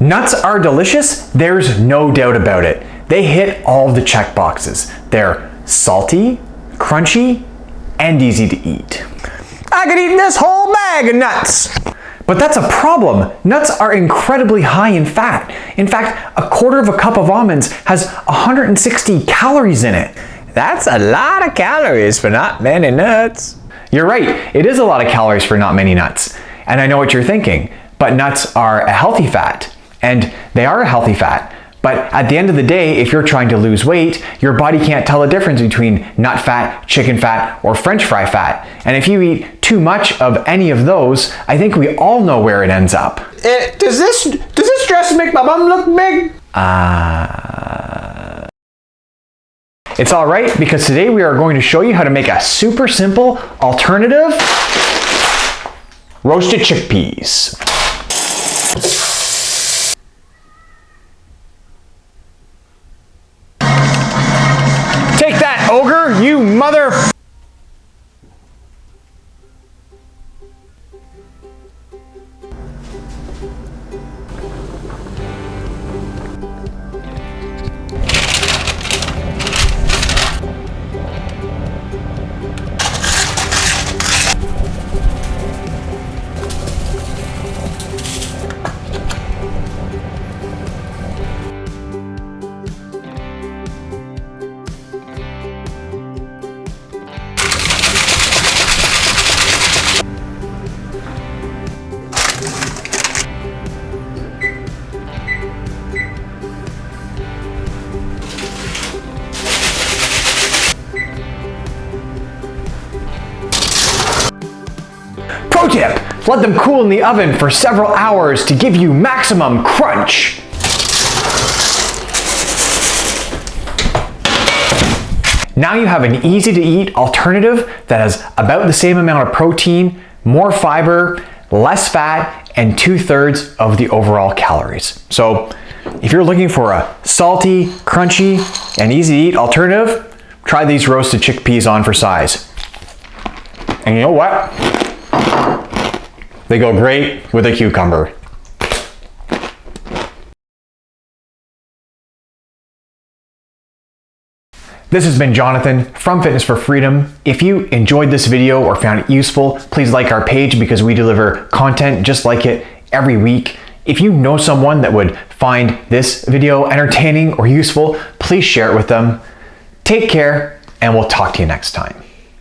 Nuts are delicious, there's no doubt about it. They hit all the check boxes. They're salty, crunchy, and easy to eat. I could eat this whole bag of nuts. But that's a problem. Nuts are incredibly high in fat. In fact, a quarter of a cup of almonds has 160 calories in it. That's a lot of calories for not many nuts. You're right, it is a lot of calories for not many nuts. And I know what you're thinking, but nuts are a healthy fat. And they are a healthy fat. But at the end of the day, if you're trying to lose weight, your body can't tell the difference between nut fat, chicken fat, or French fry fat. And if you eat too much of any of those, I think we all know where it ends up. Does this dress make my bum look big? It's all right, because today we are going to show you how to make a super simple alternative: roasted chickpeas. Take that, ogre, you mother... Pro tip, let them cool in the oven for several hours to give you maximum crunch. Now you have an easy to eat alternative that has about the same amount of protein, more fiber, less fat, and 2/3 of the overall calories. So if you're looking for a salty, crunchy, and easy to eat alternative, try these roasted chickpeas on for size. And you know what? They go great with a cucumber. This has been Jonathan from Fitness for Freedom. If you enjoyed this video or found it useful, please like our page because we deliver content just like it every week. If you know someone that would find this video entertaining or useful, please share it with them. Take care, and we'll talk to you next time.